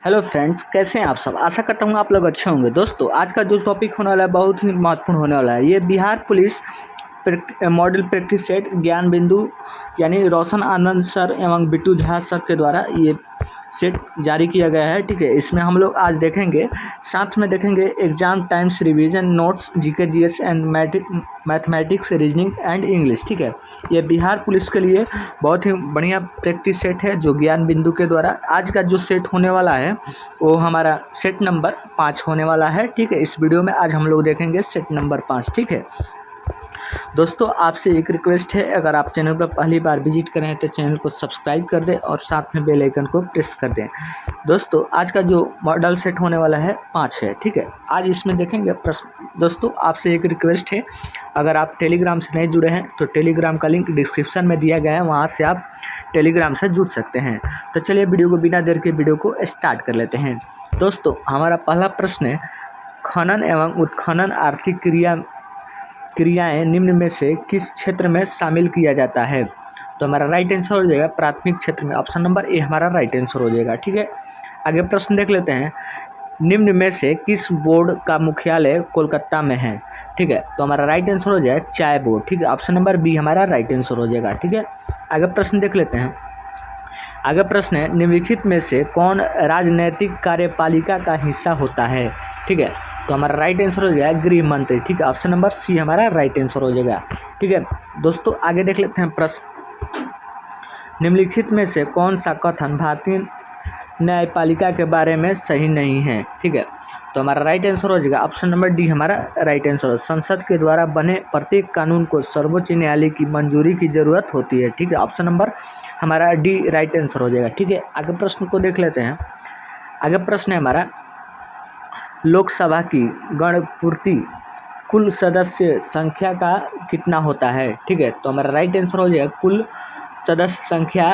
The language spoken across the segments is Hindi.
हेलो फ्रेंड्स, कैसे हैं आप सब। आशा करता हूँ आप लोग अच्छे होंगे। दोस्तों, आज का जो टॉपिक होने वाला है बहुत ही महत्वपूर्ण होने वाला है। ये Bihar police model practice set ज्ञान बिंदु यानी रोशन आनंद सर एवं बिट्टू झा सर के द्वारा ये सेट जारी किया गया है। ठीक है, इसमें हम लोग आज देखेंगे, साथ में देखेंगे exam times revision notes, GK GS and mathematics, reasoning and English. ठीक है, ये बिहार पुलिस के लिए बहुत ही बढ़िया प्रैक्टिस सेट है जो ज्ञान बिंदु के द्वारा आज का जो सेट होने वाला है वो हमारा सेट नंबर 5 होने वाला है। ठीक है, इस वीडियो में आज हम लोग देखेंगे सेट नंबर 5। ठीक है दोस्तों, आपसे एक रिक्वेस्ट है, अगर आप चैनल पर पहली बार विजिट करें तो चैनल को सब्सक्राइब कर दें और साथ में बेल आइकन को प्रेस कर दें। दोस्तों, आज का जो मॉडल सेट होने वाला है 5 है। ठीक है, आज इसमें देखेंगे प्रश्न। दोस्तों, आपसे एक रिक्वेस्ट है, अगर आप टेलीग्राम से नहीं जुड़े हैं तो टेलीग्राम का लिंक डिस्क्रिप्शन में दिया गया है, वहाँ से आप टेलीग्राम से जुड़ सकते हैं। तो चलिए वीडियो को बिना देर के वीडियो को स्टार्ट कर लेते हैं। दोस्तों, हमारा पहला प्रश्न है, खनन एवं उत्खनन आर्थिक क्रियाएं निम्न में से किस क्षेत्र में शामिल किया जाता है। तो हमारा राइट आंसर हो जाएगा प्राथमिक क्षेत्र में। ऑप्शन नंबर ए हमारा राइट आंसर हो जाएगा। ठीक है, आगे प्रश्न देख लेते हैं, निम्न में से किस बोर्ड का मुख्यालय कोलकाता में है। ठीक है, तो हमारा राइट आंसर हो जाएगा चाय बोर्ड। ठीक है, ऑप्शन नंबर बी हमारा राइट आंसर हो जाएगा। ठीक है, आगे प्रश्न देख लेते हैं। आगे प्रश्न है, निम्नलिखित में से कौन राजनैतिक कार्यपालिका का हिस्सा होता है। ठीक है, तो हमारा राइट आंसर हो जाएगा गृह मंत्री। ठीक है, ऑप्शन नंबर सी हमारा राइट आंसर हो जाएगा। ठीक है दोस्तों, आगे देख लेते हैं प्रश्न, निम्नलिखित में से कौन सा कथन भारतीय न्यायपालिका के बारे में सही नहीं है। ठीक है, तो हमारा राइट आंसर हो जाएगा ऑप्शन नंबर डी हमारा राइट आंसर है। संसद के द्वारा बने प्रत्येक कानून को सर्वोच्च न्यायालय की मंजूरी की जरूरत होती है। ठीक है, ऑप्शन नंबर हमारा डी राइट आंसर हो जाएगा। ठीक है, आगे प्रश्न को देख लेते हैं। आगे प्रश्न है हमारा, लोकसभा की गणपूर्ति कुल सदस्य संख्या का कितना होता है। ठीक है, तो हमारा राइट आंसर हो जाएगा कुल सदस्य संख्या,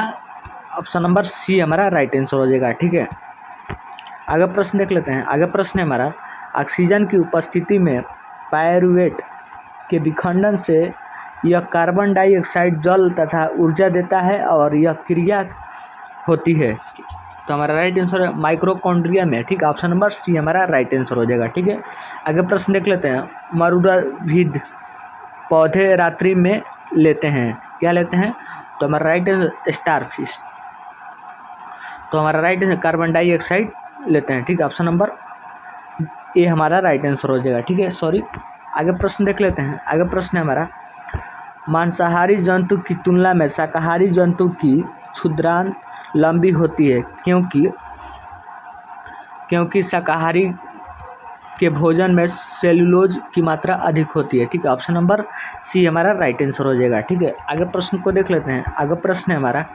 ऑप्शन नंबर सी हमारा राइट आंसर हो जाएगा। ठीक है, आगे प्रश्न देख लेते हैं। आगे प्रश्न है हमारा, ऑक्सीजन की उपस्थिति में पायरुवेट के विखंडन से यह कार्बन डाइऑक्साइड जल तथा ऊर्जा देता है और यह क्रिया होती है। तो हमारा राइट आंसर है माइक्रोकॉन्ड्रिया में। ठीक है, ऑप्शन नंबर सी हमारा राइट आंसर हो जाएगा। ठीक है, आगे प्रश्न देख लेते हैं, मरुदभिद पौधे रात्रि में लेते हैं, क्या लेते हैं। तो हमारा राइट आंसर स्टारफिश, तो हमारा राइट आंसर कार्बन डाइऑक्साइड लेते हैं। ठीक है, ऑप्शन नंबर ए हमारा राइट आंसर हो जाएगा। ठीक है, सॉरी। आगे प्रश्न देख लेते हैं। आगे प्रश्न है हमारा, मांसाहारी जंतु की तुलना में शाकाहारी जंतु की क्षुद्रांत लंबी होती है क्योंकि शाकाहारी के भोजन में सेलुलोज की मात्रा अधिक होती है। ठीक है, ऑप्शन नंबर सी हमारा राइट आंसर हो जाएगा। ठीक है, आगे प्रश्न को देख लेते हैं। आगे प्रश्न है हमारा,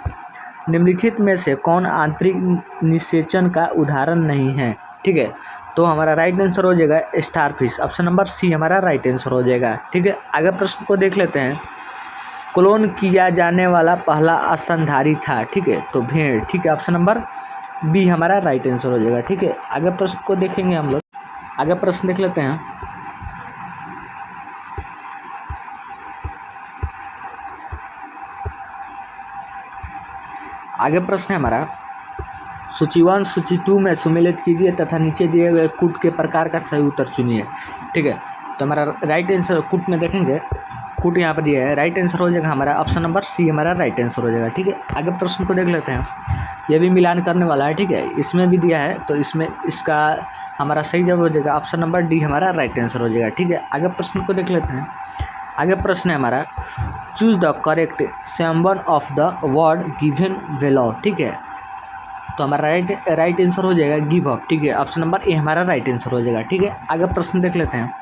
निम्नलिखित में से कौन आंतरिक निषेचन का उदाहरण नहीं है। ठीक है, तो हमारा राइट आंसर हो जाएगा स्टारफिश, ऑप्शन नंबर सी हमारा राइट आंसर हो जाएगा। ठीक है, आगे प्रश्न को देख लेते हैं, क्लोन किया जाने वाला पहला स्तनधारी था। ठीक है, तो भेड़। ठीक है, ऑप्शन नंबर बी हमारा राइट आंसर हो जाएगा। ठीक है, आगे प्रश्न को देखेंगे हम लोग। आगे प्रश्न देख लेते हैं। आगे प्रश्न है हमारा, सूची 1 सूची 2 में सुमेलित कीजिए तथा नीचे दिए गए कूट के प्रकार का सही उत्तर चुनिए। ठीक है, तो हमारा राइट आंसर कूट में देखेंगे, कूट यहाँ पर दिया है, राइट आंसर हो जाएगा हमारा ऑप्शन नंबर सी हमारा राइट आंसर हो जाएगा। ठीक है, आगे प्रश्न को देख लेते हैं, यह भी मिलान करने वाला है। ठीक है, इसमें भी दिया है तो इसमें इसका हमारा सही जवाब हो जाएगा ऑप्शन नंबर डी हमारा राइट आंसर हो जाएगा। ठीक है, आगे प्रश्न को देख लेते हैं। आगे प्रश्न है हमारा, choose the correct symbol of the word given below. ठीक है, तो हमारा राइट आंसर हो जाएगा गिव अप। ठीक है, ऑप्शन नंबर ए हमारा राइट आंसर हो जाएगा। ठीक है, आगे प्रश्न देख लेते हैं।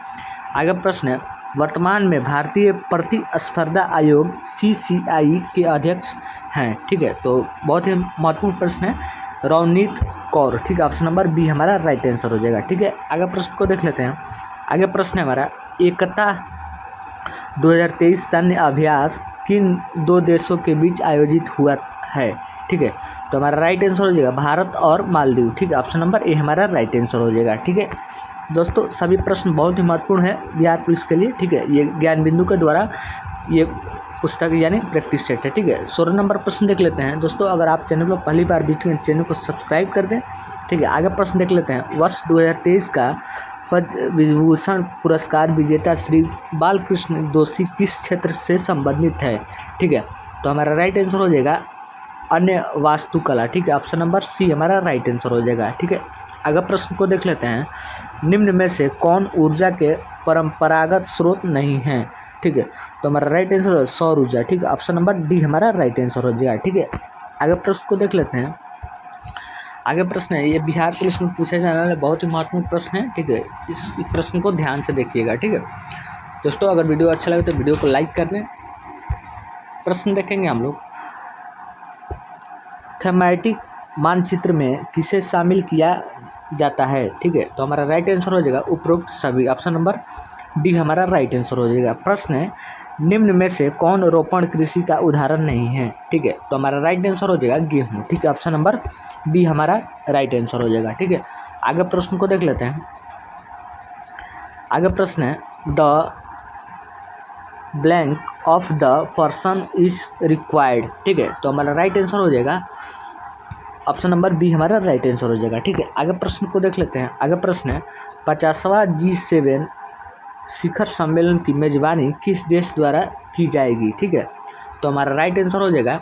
आगे प्रश्न है, वर्तमान में भारतीय प्रतिस्पर्धा आयोग CCI के अध्यक्ष हैं। ठीक है, तो बहुत ही महत्वपूर्ण प्रश्न है, रवनीत कौर। ठीक है, ऑप्शन नंबर बी हमारा राइट आंसर हो जाएगा। ठीक है, आगे प्रश्न को देख लेते हैं। आगे प्रश्न है हमारा, एकता 2023 सैन्य अभ्यास किन 2 देशों के बीच आयोजित हुआ है। ठीक है, तो हमारा राइट आंसर हो जाएगा भारत और मालदीव। ठीक है, ऑप्शन नंबर ए हमारा राइट आंसर हो जाएगा। ठीक है दोस्तों, सभी प्रश्न बहुत ही महत्वपूर्ण है बिहार पुलिस के लिए। ठीक है, ये ज्ञान बिंदु के द्वारा ये पुस्तक यानी प्रैक्टिस सेट है। ठीक है, 16 नंबर प्रश्न देख लेते हैं दोस्तों। अगर आप चैनल पर पहली बार विजिट करें, चैनल को सब्सक्राइब कर दें। ठीक है, आगे प्रश्न देख लेते हैं। वर्ष 2023 का पद्म विभूषण पुरस्कार विजेता श्री बालकृष्ण दोषी किस क्षेत्र से संबंधित है? ठीक है, तो हमारा राइट आंसर हो जाएगा अन्य वास्तुकला। ठीक है, ऑप्शन नंबर सी हमारा राइट आंसर हो जाएगा। ठीक है, अगर प्रश्न को देख लेते हैं। निम्न में से कौन ऊर्जा के परंपरागत स्रोत नहीं है? ठीक है, तो हमारा राइट आंसर है सौर ऊर्जा। ठीक है, ऑप्शन नंबर डी हमारा राइट आंसर हो जाएगा। ठीक है, आगे प्रश्न को देख लेते हैं। आगे प्रश्न है, ये बिहार पुलिस में पूछे जाने वाले बहुत ही महत्वपूर्ण प्रश्न है। ठीक है, इस प्रश्न को ध्यान से देखिएगा। ठीक है दोस्तों, अगर वीडियो अच्छा लगे तो वीडियो को लाइक कर दें। प्रश्न देखेंगे हम लोग। थीमैटिक मानचित्र में किसे शामिल किया जाता है? ठीक है, तो हमारा राइट आंसर हो जाएगा उपरोक्त सभी। ऑप्शन नंबर डी हमारा राइट आंसर हो जाएगा। प्रश्न है, निम्न में से कौन रोपण कृषि का उदाहरण नहीं है? ठीक है, तो हमारा राइट आंसर हो जाएगा गेहूँ। ठीक है, ऑप्शन नंबर बी हमारा राइट आंसर हो जाएगा। ठीक है, आगे प्रश्न को देख लेते हैं। आगे प्रश्न है, the blank of the person is required. ठीक है, तो हमारा राइट आंसर हो जाएगा ऑप्शन नंबर बी हमारा राइट आंसर हो जाएगा। ठीक है, आगे प्रश्न को देख लेते हैं। आगे प्रश्न है, 50वां G7 शिखर सम्मेलन की मेजबानी किस देश द्वारा की जाएगी? ठीक है, तो हमारा राइट आंसर हो जाएगा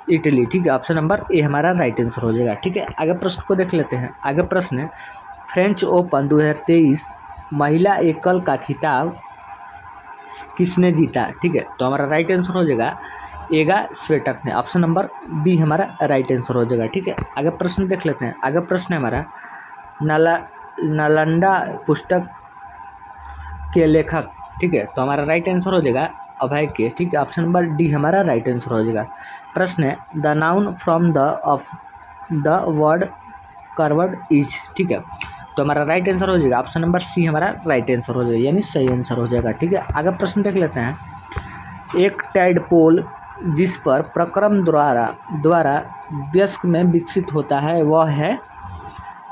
इटली। ठीक है, ऑप्शन नंबर ए हमारा राइट आंसर हो जाएगा। ठीक है, आगे प्रश्न को देख लेते हैं। आगे प्रश्न है, फ्रेंच ओपन 2023 महिला एकल का खिताब किसने जीता? ठीक है, तो हमारा राइट आंसर हो जाएगा एगा स्वेटक ने। ऑप्शन नंबर बी हमारा राइट आंसर हो जाएगा। ठीक है, आगे प्रश्न देख लेते हैं। आगे प्रश्न है हमारा, नालंदा पुस्तक के लेखक। ठीक है, तो हमारा राइट आंसर हो जाएगा अभय के। ठीक है, ऑप्शन नंबर डी हमारा राइट आंसर हो जाएगा। प्रश्न है, the noun from the of the word curved is. ठीक है, तो हमारा राइट आंसर हो जाएगा ऑप्शन नंबर सी हमारा राइट आंसर हो जाएगा, यानी सही आंसर हो जाएगा। ठीक है, आगे प्रश्न देख लेते हैं। एक टैडपोल जिस पर प्रक्रम द्वारा वयस्क में विकसित होता है वह है,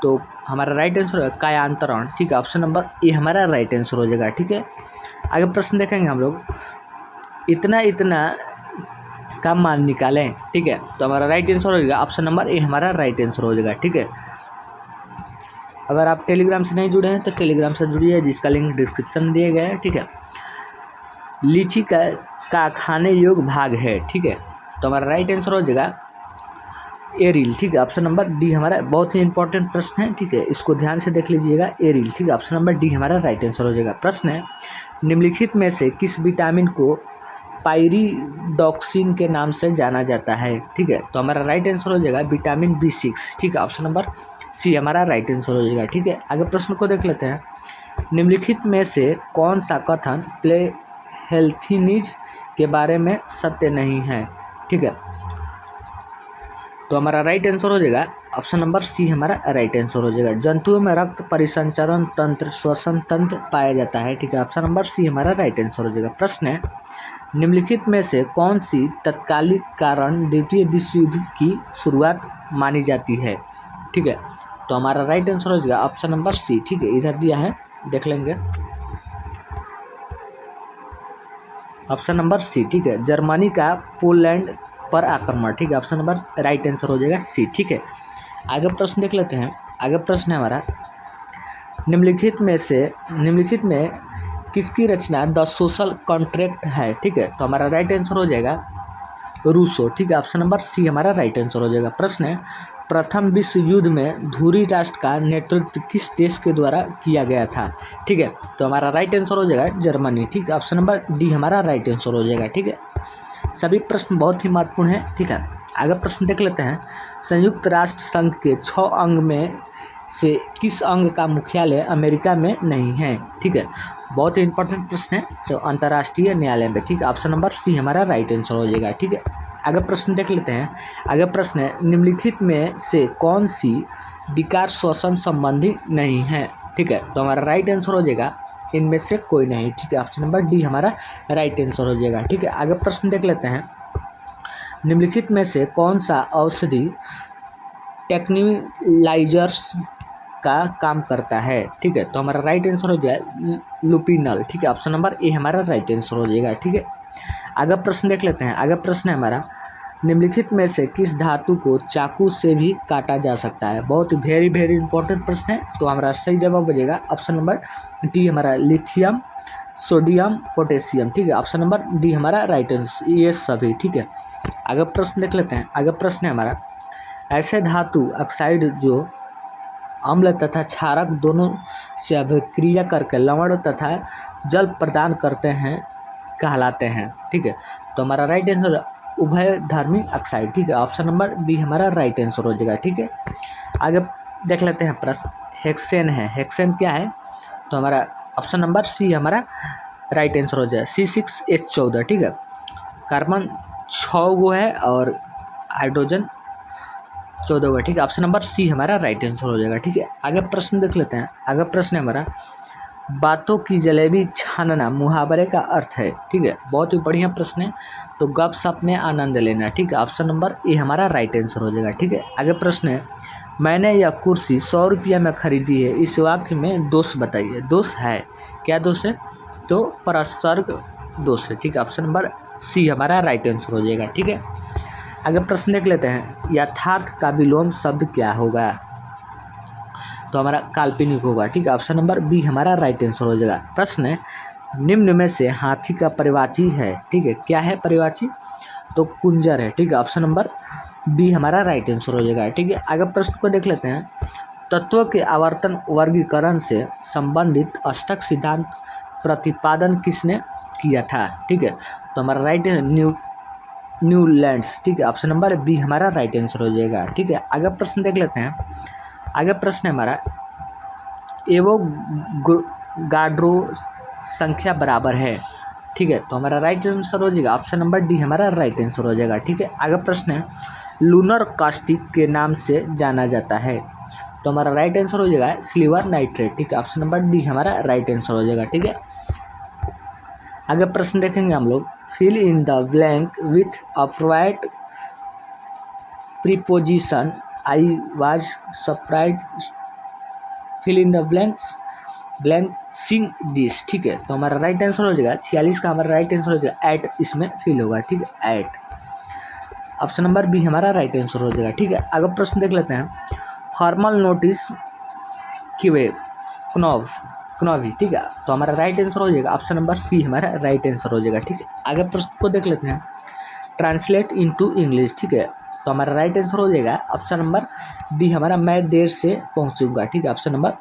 तो हमारा राइट आंसर है कायांतरण। ठीक है, ऑप्शन नंबर ए हमारा राइट आंसर हो जाएगा। ठीक है, आगे प्रश्न देखेंगे हम लोग। इतना इतना का मान निकालें। ठीक है, तो हमारा राइट आंसर हो जाएगा ऑप्शन नंबर ए हमारा राइट आंसर हो जाएगा। ठीक है, अगर आप टेलीग्राम से नहीं जुड़े हैं तो टेलीग्राम से जुड़िए, जिसका लिंक डिस्क्रिप्शन में दिया गया है। ठीक है, लीची का खाने योग्य भाग है। ठीक है, तो हमारा राइट आंसर हो जाएगा एरिल। ठीक है, ऑप्शन नंबर डी हमारा बहुत ही इंपॉर्टेंट प्रश्न है। ठीक है, इसको ध्यान से देख लीजिएगा, एरिल। ठीक है, ऑप्शन नंबर डी हमारा राइट आंसर हो जाएगा। प्रश्न है, निम्नलिखित में से किस विटामिन को पायरिडॉक्सिन के नाम से जाना जाता है? ठीक है, तो हमारा राइट आंसर हो जाएगा विटामिन B6। ठीक है, ऑप्शन नंबर सी हमारा राइट आंसर हो जाएगा। ठीक है, आगे प्रश्न को देख लेते हैं। निम्नलिखित में से कौन सा कथन प्ले हेल्थिनीज के बारे में सत्य नहीं है? ठीक है, तो हमारा राइट आंसर हो जाएगा ऑप्शन नंबर सी हमारा राइट आंसर हो जाएगा। जंतुओं में रक्त परिसंचरण तंत्र, श्वसन तंत्र पाया जाता है। ठीक है, ऑप्शन नंबर सी हमारा राइट आंसर हो जाएगा। प्रश्न है, निम्नलिखित में से कौन सी तत्कालिक कारण द्वितीय विश्व युद्ध की शुरुआत मानी जाती है? ठीक है, तो हमारा राइट आंसर हो जाएगा ऑप्शन नंबर सी। ठीक है, इधर दिया है, देख लेंगे, ऑप्शन नंबर सी। ठीक है, जर्मनी का पोलैंड पर आक्रमण। ठीक है, ऑप्शन नंबर राइट आंसर हो जाएगा सी। ठीक है, आगे प्रश्न देख लेते हैं। आगे प्रश्न है हमारा, निम्नलिखित में किसकी रचना द सोशल कॉन्ट्रैक्ट है? ठीक है, तो हमारा राइट आंसर हो जाएगा रूसो। ठीक है, ऑप्शन नंबर सी हमारा राइट आंसर हो जाएगा। प्रश्न है, प्रथम विश्व युद्ध में धुरी राष्ट्र का नेतृत्व किस देश के द्वारा किया गया था? ठीक है, तो हमारा राइट आंसर हो जाएगा जर्मनी। ठीक है, ऑप्शन नंबर डी हमारा राइट आंसर हो जाएगा। ठीक है, सभी प्रश्न बहुत ही महत्वपूर्ण है। ठीक है, आगे प्रश्न देख लेते हैं। संयुक्त राष्ट्र संघ के 6 अंग में से किस अंग का मुख्यालय अमेरिका में नहीं है? ठीक है, बहुत ही इंपॉर्टेंट प्रश्न है, तो अंतर्राष्ट्रीय न्यायालय में। ठीक है, ऑप्शन नंबर सी हमारा राइट आंसर हो जाएगा। ठीक है, आगे प्रश्न देख लेते हैं। आगे प्रश्न है, निम्नलिखित में से कौन सी विकार श्वसन संबंधी नहीं है? ठीक है, तो हमारा राइट आंसर हो जाएगा इनमें से कोई नहीं। ठीक है, ऑप्शन नंबर डी हमारा राइट आंसर हो जाएगा। ठीक है, आगे प्रश्न देख लेते हैं। निम्नलिखित में से कौन सा औषधि टेक्निलाइजर्स का काम करता है? ठीक है, तो हमारा राइट आंसर हो जाएगा लुपिनल। ठीक है, ऑप्शन नंबर ए हमारा राइट आंसर हो जाएगा। ठीक है, आगे प्रश्न देख लेते हैं। आगे प्रश्न है हमारा, निम्नलिखित में से किस धातु को चाकू से भी काटा जा सकता है। बहुत वेरी वेरी इंपॉर्टेंट प्रश्न है। तो हमारा सही जवाब बजेगा ऑप्शन नंबर डी हमारा लिथियम, सोडियम, पोटेशियम। ठीक है, ऑप्शन नंबर डी हमारा राइट आंसर, ये सभी। ठीक है, आगे प्रश्न देख लेते हैं। आगे प्रश्न है हमारा, ऐसे धातु ऑक्साइड जो अम्ल तथा क्षारक दोनों से अभिक्रिया करके लवण तथा जल प्रदान करते हैं कहलाते हैं। ठीक है, तो हमारा राइट आंसर उभय धर्मी ऑक्साइड। ठीक है, ऑप्शन नंबर बी हमारा राइट आंसर हो जाएगा। ठीक है, आगे देख लेते हैं प्रश्न, हेक्सेन है। हेक्सेन क्या है? तो हमारा ऑप्शन नंबर सी हमारा राइट आंसर हो जाएगा, C6H14। ठीक है, कार्बन 6 गो है और हाइड्रोजन 14 गो। ठीक है, ऑप्शन नंबर सी हमारा राइट आंसर हो जाएगा। ठीक है, आगे प्रश्न देख लेते हैं। आगे प्रश्न है हमारा, बातों की जलेबी छानना मुहावरे का अर्थ है। ठीक है, बहुत ही बढ़िया प्रश्न है। तो गपशप में आनंद लेना। ठीक है, ऑप्शन नंबर ए हमारा राइट आंसर हो जाएगा। ठीक है, आगे प्रश्न है, मैंने यह कुर्सी 100 रुपया में खरीदी है, इस वाक्य में दोष बताइए। दोष है, क्या दोष है? तो परसर्ग दोष है। ठीक है, ऑप्शन नंबर सी हमारा राइट आंसर हो जाएगा। ठीक है, आगे प्रश्न देख लेते हैं, यथार्थ का विलोम शब्द क्या होगा? तो हमारा काल्पनिक होगा। ठीक है, ऑप्शन नंबर बी हमारा राइट आंसर हो जाएगा। प्रश्न है, निम्न में से हाथी का परिवाची है। ठीक है, क्या है परिवाची? तो कुंजर है। ठीक है, ऑप्शन नंबर बी हमारा राइट आंसर हो जाएगा। ठीक है, आगे प्रश्न को देख लेते हैं, तत्वों के आवर्तन वर्गीकरण से संबंधित अष्टक सिद्धांत प्रतिपादन किसने किया था? ठीक है, तो हमारा राइट न्यूलैंड्स। ठीक है, ऑप्शन नंबर बी हमारा राइट आंसर हो जाएगा। ठीक है, आगे प्रश्न देख लेते हैं। आगे प्रश्न है हमारा, एवोगाड्रो संख्या बराबर है। ठीक है, तो हमारा राइट आंसर हो जाएगा ऑप्शन नंबर डी हमारा राइट आंसर हो जाएगा। ठीक है, आगे प्रश्न है, लूनर कास्टिक के नाम से जाना जाता है। तो हमारा राइट आंसर हो जाएगा सिल्वर नाइट्रेट। ठीक है, ऑप्शन नंबर डी हमारा राइट आंसर हो जाएगा। ठीक है, आगे प्रश्न देखेंगे हम लोग, fill in the blank with appropriate preposition, I was surprised, fill in the blank sing this. ठीक है, तो हमारा राइट आंसर हो जाएगा 46 का हमारा राइट आंसर हो जाएगा एट, इसमें फिल होगा। ठीक है, एट, ऑप्शन नंबर बी हमारा राइट आंसर हो जाएगा। ठीक है, आगे प्रश्न देख लेते हैं, फॉर्मल नोटिस किवे क्नोवी। ठीक है, तो हमारा राइट आंसर हो जाएगा ऑप्शन नंबर सी हमारा राइट आंसर हो जाएगा। ठीक है, आगे प्रश्न को देख लेते हैं, ट्रांसलेट इनटू इंग्लिश। ठीक है, तो हमारा राइट आंसर हो जाएगा ऑप्शन नंबर बी हमारा मैं देर से पहुंचूंगा। ठीक है, ऑप्शन नंबर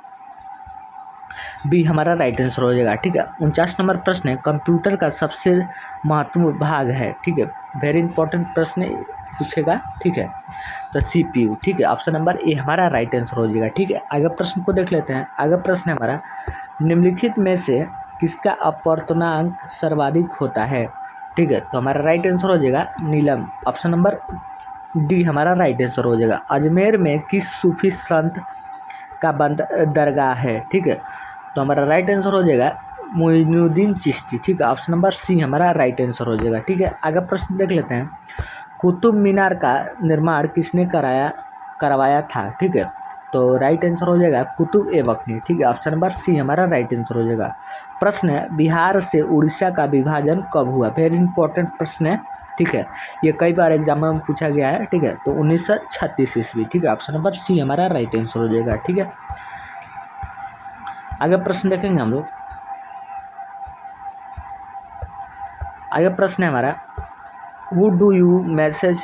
बी हमारा राइट आंसर हो जाएगा। ठीक है, 49 नंबर प्रश्न है, कंप्यूटर का सबसे महत्वपूर्ण भाग है। ठीक है, वेरी इंपॉर्टेंट प्रश्न पूछेगा। ठीक है, तो CPU। ठीक है, ऑप्शन नंबर ए हमारा राइट आंसर हो जाएगा। ठीक है, आगे प्रश्न को देख लेते हैं। आगे प्रश्न है हमारा, निम्नलिखित में से किसका अपवर्तनांक सर्वाधिक होता है? ठीक है, तो हमारा राइट आंसर हो जाएगा नीलम, ऑप्शन नंबर डी हमारा राइट आंसर हो जाएगा। अजमेर में किस सूफी संत का दरगाह है? ठीक है, तो हमारा राइट आंसर हो जाएगा मोइनुद्दीन चिश्ती। ठीक है, ऑप्शन नंबर सी हमारा राइट आंसर हो जाएगा। ठीक है, आगे प्रश्न देख लेते हैं, कुतुब मीनार का निर्माण किसने करवाया था? ठीक है, तो राइट आंसर हो जाएगा कुतुब ए बख्नी। ठीक है, ऑप्शन नंबर सी हमारा राइट आंसर हो जाएगा। प्रश्न है, बिहार से उड़ीसा का विभाजन कब हुआ? वेरी इंपॉर्टेंट प्रश्न है। ठीक है, ये कई बार एग्जाम में पूछा गया है। ठीक है, तो 1936 ईस्वी। ठीक है, ऑप्शन नंबर सी हमारा राइट आंसर हो जाएगा। ठीक है, आगे प्रश्न देखेंगे हम लोग। आगे प्रश्न है हमारा, वू डू यू मैसेज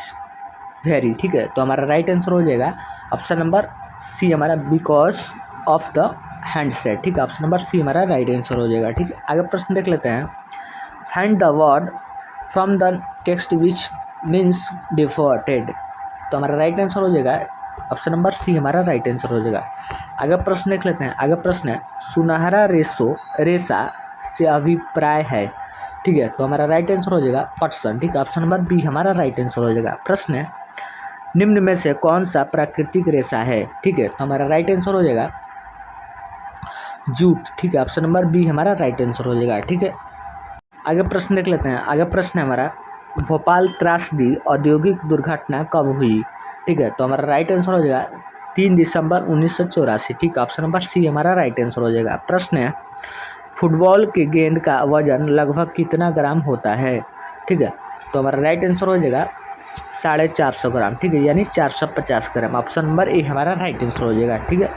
वेरी? ठीक है, तो हमारा राइट आंसर हो जाएगा ऑप्शन नंबर सी हमारा बिकॉज ऑफ द हैंडसेट। ठीक है, ऑप्शन नंबर सी हमारा राइट आंसर हो जाएगा। ठीक है, आगे प्रश्न देख लेते हैं, find the word from the text which means deported. तो हमारा राइट आंसर हो जाएगा ऑप्शन नंबर सी हमारा राइट आंसर हो जाएगा। आगे प्रश्न देख लेते हैं। आगे प्रश्न है, सुनहरा रेशा से अभिप्राय है। ठीक है, तो हमारा राइट आंसर हो जाएगा पटसन। ठीक है, ऑप्शन नंबर बी हमारा राइट आंसर हो जाएगा। प्रश्न है, निम्न में से कौन सा प्राकृतिक रेशा है? ठीक है, तो हमारा राइट आंसर हो जाएगा जूट। ठीक है, ऑप्शन नंबर बी हमारा राइट आंसर हो जाएगा। ठीक है, आगे प्रश्न देख लेते हैं। आगे प्रश्न है हमारा, भोपाल त्रासदी औद्योगिक दुर्घटना कब हुई? ठीक है, तो हमारा राइट आंसर हो जाएगा 3 दिसंबर 1984। ठीक है, ऑप्शन नंबर सी हमारा राइट आंसर हो जाएगा। प्रश्न है, फुटबॉल के गेंद का वजन लगभग कितना ग्राम होता है? ठीक है। तो हमारा राइट आंसर हो जाएगा 450 ग्राम, ठीक है, यानी 450 ग्राम। ऑप्शन नंबर ए हमारा राइट आंसर हो जाएगा, ठीक है।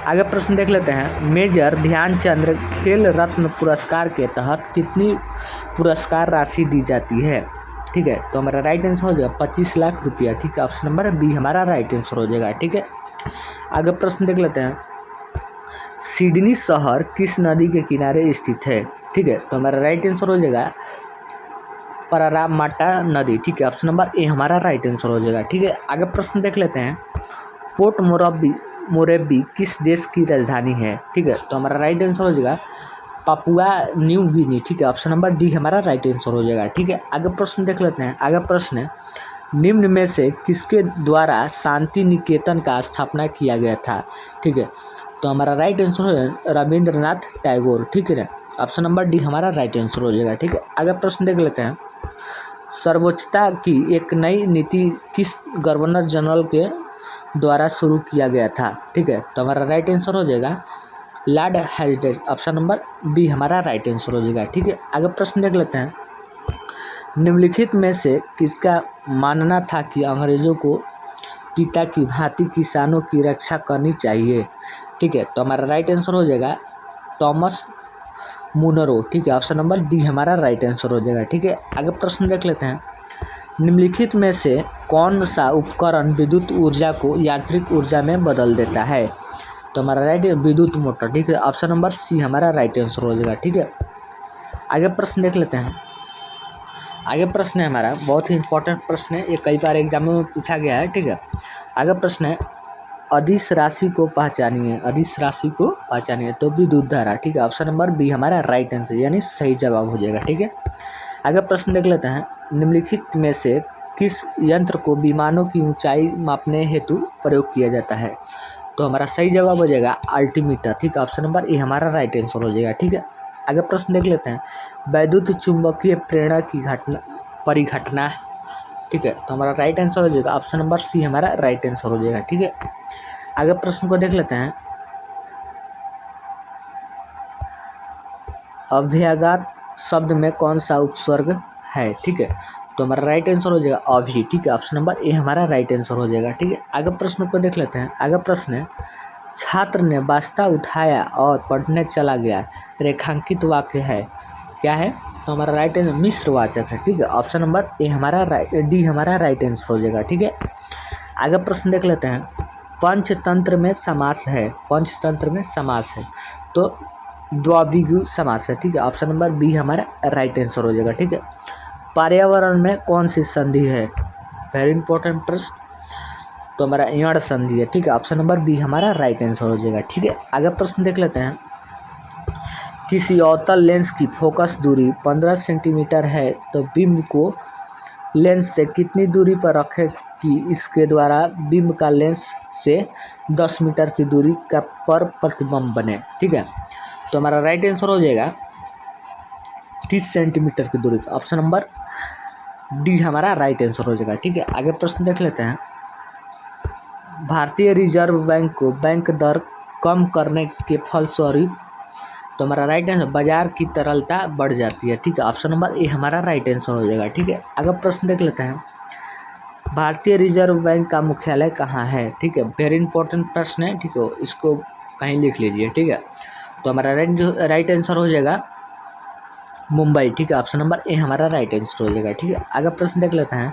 आगे प्रश्न देख लेते हैं। मेजर ध्यानचंद खेल रत्न पुरस्कार के तहत कितनी पुरस्कार राशि दी जाती है, ठीक है। तो हमारा राइट आंसर हो जाएगा 25 लाख रुपया, ठीक है। ऑप्शन नंबर बी हमारा राइट आंसर हो जाएगा, ठीक है। आगे प्रश्न देख लेते हैं। सिडनी शहर किस नदी के किनारे स्थित है, ठीक है। तो हमारा राइट आंसर हो जाएगा पारामाट्टा नदी, ठीक है। ऑप्शन नंबर ए हमारा राइट आंसर हो जाएगा, ठीक है। आगे प्रश्न देख लेते हैं। पोर्ट मोरेबी किस देश की राजधानी है, ठीक है। तो हमारा राइट आंसर हो जाएगा पापुआ न्यू गिनी, ठीक है। ऑप्शन नंबर डी हमारा राइट आंसर हो जाएगा, ठीक है। आगे प्रश्न देख लेते हैं। आगे प्रश्न है, निम्न में से किसके द्वारा शांति निकेतन का स्थापना किया गया था, ठीक है। तो हमारा राइट आंसर है रविंद्रनाथ टैगोर, ठीक है। ऑप्शन नंबर डी हमारा राइट आंसर हो जाएगा, ठीक है। आगे प्रश्न देख लेते हैं। सर्वोच्चता की एक नई नीति किस गवर्नर जनरल के द्वारा शुरू किया गया था, ठीक है। तो हमारा राइट आंसर हो जाएगा lord heritage. Option number B हमारा राइट आंसर हो जाएगा, ठीक है। आगे प्रश्न देख लेते हैं। निम्नलिखित में से किसका मानना था कि अंग्रेजों को पिता की भांति किसानों की रक्षा करनी चाहिए, ठीक है। तो हमारा राइट आंसर हो जाएगा थॉमस मुनरो, ठीक है। ऑप्शन नंबर डी हमारा राइट आंसर हो जाएगा, ठीक है। आगे प्रश्न देख लेते हैं। निम्नलिखित में से कौन सा उपकरण विद्युत ऊर्जा को यांत्रिक ऊर्जा में बदल देता है, तो हमारा राइट विद्युत मोटर, ठीक है। ऑप्शन नंबर सी हमारा राइट आंसर हो जाएगा, ठीक है। आगे प्रश्न देख लेते हैं। आगे प्रश्न है हमारा बहुत ही इंपॉर्टेंट प्रश्न है, ये कई बार एग्जामों में पूछा गया है, ठीक है। आगे प्रश्न है, अदिश राशि को पहचानिए, अदिश राशि को पहचानिए। तो विद्युत धारा, ठीक है। ऑप्शन नंबर बी हमारा राइट आंसर यानी सही जवाब हो जाएगा, ठीक है। आगे प्रश्न देख लेते हैं। निम्नलिखित में से किस यंत्र को विमानों की ऊंचाई मापने हेतु प्रयोग किया जाता है, तो हमारा सही जवाब हो जाएगा अल्टीमीटर, ठीक है। ऑप्शन नंबर ए हमारा राइट आंसर हो जाएगा, ठीक है। आगे प्रश्न देख लेते हैं। वैद्युत चुंबकीय प्रेरणा की परिघटना, ठीक है। तो हमारा राइट आंसर हो जाएगा ऑप्शन नंबर सी हमारा राइट आंसर हो जाएगा, ठीक है। आगे प्रश्न को देख लेते हैं। अभ्यागत शब्द में कौन सा उपसर्ग है, ठीक है। तो हमारा राइट आंसर हो जाएगा अभी, ठीक है। ऑप्शन नंबर ए हमारा राइट आंसर हो जाएगा, ठीक है। आगे प्रश्न को देख लेते हैं। आगे प्रश्न है, छात्र ने बस्ता उठाया और पढ़ने चला गया, रेखांकित वाक्य है, क्या है, तो हमारा राइट आंसर मिश्र वाचक है, ठीक है। ऑप्शन नंबर ए हमारा डी हमारा राइट आंसर हो जाएगा, ठीक है। आगे प्रश्न देख लेते हैं। पंचतंत्र में समास है, पंचतंत्र में समास है, तो द्विगु समास है, ठीक है। ऑप्शन नंबर बी हमारा राइट आंसर हो जाएगा, ठीक है। पर्यावरण में कौन सी संधि है, वेरी इंपॉर्टेंट प्रश्न, तो हमारा यण संधि है, ठीक है। ऑप्शन नंबर बी हमारा राइट आंसर हो जाएगा, ठीक है। आगे प्रश्न देख लेते हैं। किसी अवतल लेंस की फोकस दूरी 15 सेंटीमीटर है, तो बिंब को लेंस से कितनी दूरी पर रखें कि इसके द्वारा बिंब का लेंस से 10 मीटर की दूरी का पर प्रतिबिंब बने, ठीक है। तो हमारा राइट आंसर हो जाएगा 30 सेंटीमीटर की दूरी। ऑप्शन नंबर डी हमारा राइट आंसर हो जाएगा, ठीक है। आगे प्रश्न देख लेते हैं। भारतीय रिजर्व बैंक को बैंक दर कम करने के फलस्वरूप, तो हमारा राइट आंसर बाजार की तरलता बढ़ जाती है, ठीक है। ऑप्शन नंबर ए हमारा राइट आंसर हो जाएगा, ठीक है। आगे प्रश्न देख लेते हैं। भारतीय रिजर्व बैंक का मुख्यालय कहाँ है, ठीक है, वेरी इंपॉर्टेंट प्रश्न है, ठीक है। इसको कहीं लिख लीजिए, ठीक है। तो हमारा राइट आंसर हो जाएगा मुंबई, ठीक है। ऑप्शन नंबर ए हमारा राइट आंसर हो जाएगा, ठीक है। आगे प्रश्न देख लेते हैं।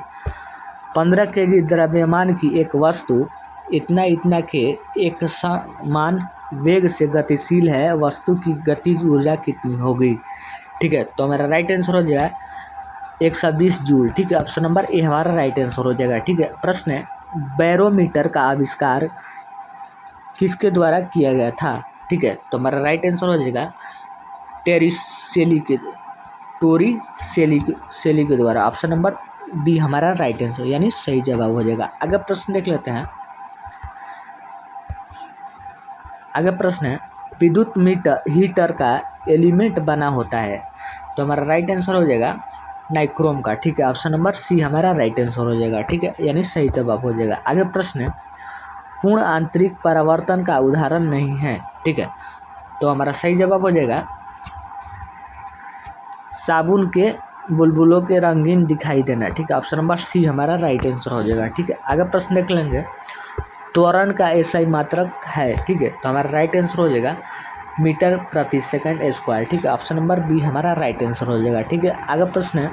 15 kg द्रव्यमान की एक वस्तु इतना के एक समान वेग से गतिशील है, वस्तु की गतिज ऊर्जा कितनी होगी, ठीक है। तो हमारा राइट आंसर हो जाएगा 120 जूल, ठीक है। ऑप्शन नंबर ए हमारा राइट आंसर हो जाएगा, ठीक है। प्रश्न है, बैरोमीटर का आविष्कार किसके द्वारा किया गया था, ठीक है। तो हमारा राइट आंसर हो जाएगा टोरी सेली के द्वारा। ऑप्शन नंबर बी हमारा राइट आंसर यानी सही जवाब हो जाएगा। आगे प्रश्न देख लेते हैं। आगे प्रश्न है, विद्युत हीटर का एलिमेंट बना होता है, तो हमारा राइट आंसर हो जाएगा नाइक्रोम का, ठीक है। ऑप्शन नंबर सी हमारा राइट आंसर हो जाएगा, ठीक है, यानी सही जवाब हो जाएगा। आगे प्रश्न है, पूर्ण आंतरिक परावर्तन का उदाहरण नहीं है, ठीक है। तो हमारा सही जवाब हो जाएगा साबुन के बुलबुलों के रंगीन दिखाई देना, ठीक है। ऑप्शन नंबर सी हमारा राइट आंसर हो जाएगा, ठीक है। आगे प्रश्न देख लेंगे, त्वरण का एसआई मात्रक है, ठीक है। तो हमारा राइट आंसर हो जाएगा मीटर प्रति सेकंड स्क्वायर, ठीक है। ऑप्शन नंबर बी हमारा राइट आंसर हो जाएगा, ठीक है। आगे प्रश्न है,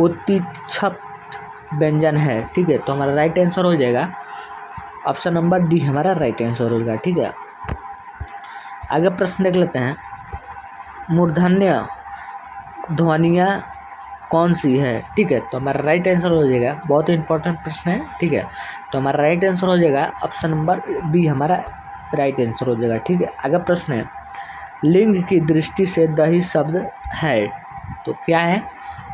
उत्तीक्षक व्यंजन है, ठीक है। तो हमारा राइट आंसर हो जाएगा ऑप्शन नंबर डी हमारा राइट आंसर होगा, ठीक है। आगे प्रश्न देख लेते हैं, मूर्धन्य ध्वनियाँ कौन सी है, ठीक है। तो हमारा राइट आंसर हो जाएगा, बहुत ही इंपॉर्टेंट प्रश्न है, ठीक है। तो हमारा राइट आंसर हो जाएगा ऑप्शन नंबर बी हमारा राइट आंसर हो जाएगा, ठीक है। आगे प्रश्न है, लिंग की दृष्टि से दही शब्द है, तो क्या है,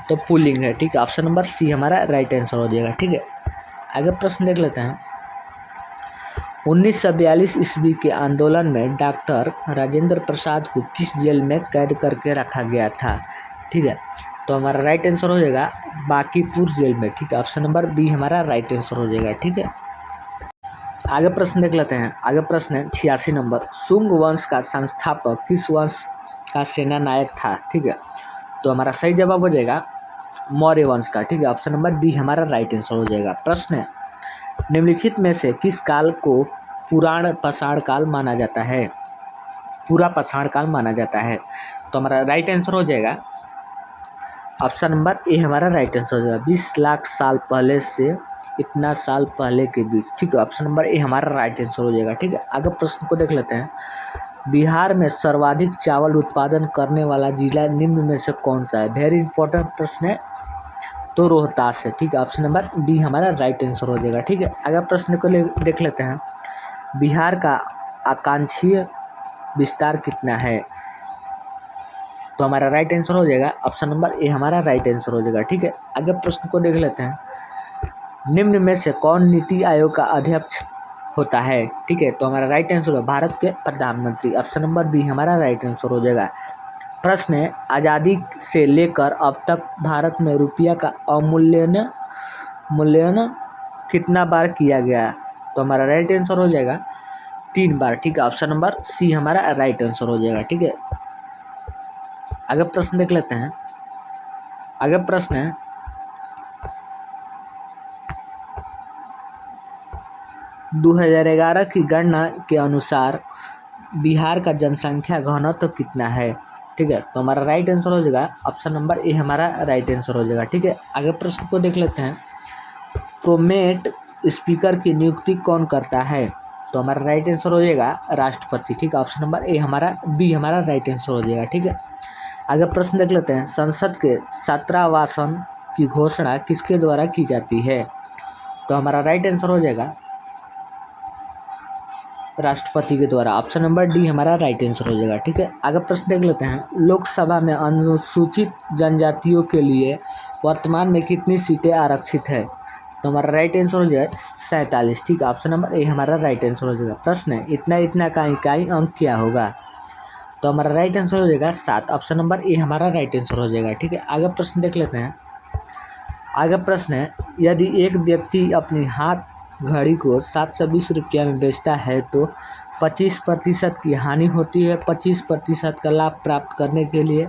तो पुल्लिंग है, ठीक है। ऑप्शन नंबर सी हमारा राइट आंसर हो जाएगा, ठीक है। आगे प्रश्न देख लेते हैं, 1942 ईस्वी के आंदोलन में डॉक्टर राजेंद्र प्रसाद को किस जेल में कैद करके रखा गया था, ठीक है। तो हमारा राइट आंसर हो जाएगा बांकीपुर जेल में, ठीक है। ऑप्शन नंबर बी हमारा राइट आंसर हो जाएगा, ठीक है। आगे प्रश्न देख लेते हैं, आगे प्रश्न है 86 नंबर, शुंग वंश का संस्थापक किस वंश का सेना नायक था, ठीक है। तो हमारा सही जवाब हो जाएगा मौर्य वंश का, ठीक है। ऑप्शन नंबर बी हमारा राइट आंसर हो जाएगा। प्रश्न है, निम्नलिखित में से किस काल को पुराण पाषाण काल माना जाता है, पूरा पाषाण काल माना जाता है। तो हमारा राइट आंसर हो जाएगा ऑप्शन नंबर ए हमारा राइट आंसर हो जाएगा, 20 लाख साल पहले से इतना साल पहले के बीच, ठीक है। ऑप्शन नंबर ए हमारा राइट आंसर हो जाएगा, ठीक है। आगे प्रश्न को देख लेते हैं, बिहार में सर्वाधिक चावल उत्पादन करने वाला जिला निम्न में से कौन सा है, वेरी इंपॉर्टेंट प्रश्न है, तो रोहतास है, ठीक है। ऑप्शन नंबर बी हमारा राइट आंसर हो जाएगा, ठीक है। अगर प्रश्न को देख लेते हैं, बिहार का आकांक्षीय विस्तार कितना है, तो हमारा राइट आंसर हो जाएगा ऑप्शन नंबर ए हमारा राइट आंसर हो जाएगा, ठीक है। अगर प्रश्न को देख लेते हैं, निम्न में से कौन नीति आयोग का अध्यक्ष होता है, ठीक है। तो हमारा राइट आंसर है भारत के प्रधानमंत्री, ऑप्शन नंबर बी हमारा राइट आंसर हो जाएगा। प्रश्न है, आज़ादी से लेकर अब तक भारत में रुपया का मूल्यांकन कितना बार किया गया, तो हमारा राइट आंसर हो जाएगा 3 बार, ठीक है। ऑप्शन नंबर सी हमारा राइट आंसर हो जाएगा, ठीक है। आगे प्रश्न देख लेते हैं, आगे प्रश्न है, दो 2011 की गणना के अनुसार बिहार का जनसंख्या घनत्व कितना है, ठीक है। तो हमारा राइट आंसर हो जाएगा ऑप्शन नंबर ए हमारा राइट आंसर हो जाएगा, ठीक है। आगे प्रश्न को देख लेते हैं, प्रोमेट स्पीकर की नियुक्ति कौन करता है, तो हमारा राइट आंसर हो जाएगा राष्ट्रपति, ठीक है। ऑप्शन नंबर ए हमारा बी हमारा राइट आंसर हो जाएगा, ठीक है। आगे प्रश्न देख लेते हैं, संसद के छात्रावासन की घोषणा किसके द्वारा की जाती है, तो हमारा राइट आंसर हो जाएगा राष्ट्रपति के द्वारा, ऑप्शन नंबर डी हमारा राइट आंसर हो जाएगा, ठीक है। आगे प्रश्न देख लेते हैं, लोकसभा में अनुसूचित जनजातियों के लिए वर्तमान में कितनी सीटें आरक्षित है, तो हमारा राइट आंसर हो जाएगा 47, ठीक है। ऑप्शन नंबर ए हमारा राइट आंसर हो जाएगा। प्रश्न है, इतना इतना का इकाई अंक क्या होगा, तो हमारा राइट आंसर हो जाएगा 7, ऑप्शन नंबर ए हमारा राइट आंसर हो जाएगा, ठीक है। आगे प्रश्न देख लेते हैं, आगे प्रश्न है, यदि एक व्यक्ति अपनी हाथ घड़ी को 720 रुपया में बेचता है तो 25% की हानि होती है, 25% का लाभ प्राप्त करने के लिए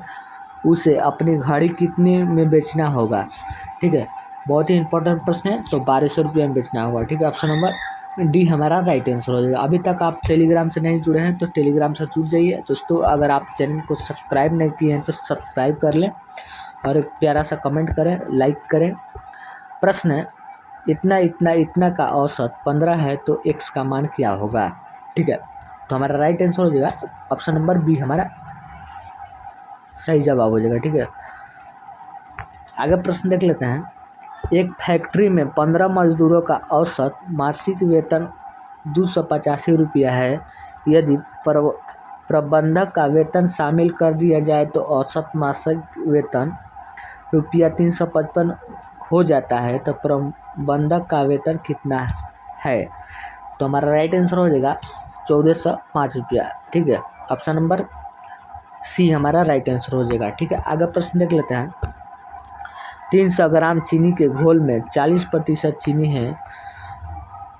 उसे अपनी घड़ी कितने में बेचना होगा, ठीक है। बहुत ही इंपॉर्टेंट प्रश्न है, तो 1200 रुपये में बेचना होगा, ठीक है। ऑप्शन नंबर डी हमारा राइट आंसर हो जाएगा। अभी तक आप टेलीग्राम से नहीं जुड़े हैं तो टेलीग्राम से जुड़ जाइए दोस्तों। अगर आप चैनल को सब्सक्राइब नहीं किए हैं तो सब्सक्राइब कर लें और एक प्यारा सा कमेंट करें, लाइक करें। प्रश्न है, इतना इतना इतना का औसत 15 है तो x का मान क्या होगा, ठीक है। तो हमारा राइट आंसर हो जाएगा ऑप्शन नंबर बी हमारा सही जवाब हो जाएगा, ठीक है। आगे प्रश्न देख लेते हैं, एक फैक्ट्री में 15 मजदूरों का औसत मासिक वेतन 285 रुपया है, यदि प्रबंधक का वेतन शामिल कर दिया जाए तो औसत मासिक वेतन रुपया 355 हो जाता है, तो प्रबंधक का वेतन कितना है, तो हमारा राइट आंसर हो जाएगा 1405 रुपया, ठीक है। ऑप्शन नंबर सी हमारा राइट आंसर हो जाएगा, ठीक है। आगे प्रश्न देख लेते हैं, 300 ग्राम चीनी के घोल में 40% चीनी है,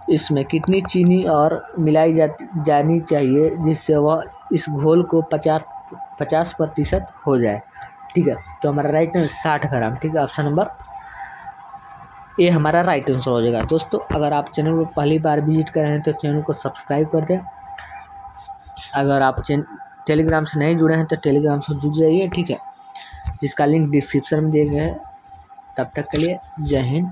इसमें कितनी चीनी और मिलाई जानी चाहिए जिससे वह इस घोल को 50% हो जाए, ठीक है, तो हमारा राइट 60 ग्राम, ठीक है, ऑप्शन नंबर ए हमारा राइट आंसर हो जाएगा। दोस्तों अगर आप चैनल पर पहली बार विजिट कर रहे हैं तो चैनल को सब्सक्राइब कर दें। अगर आप टेलीग्राम से नहीं जुड़े हैं तो टेलीग्राम से जुड़ जाइए, ठीक है, जिसका लिंक डिस्क्रिप्शन में दिया गया है। तब तक के लिए जय हिंद,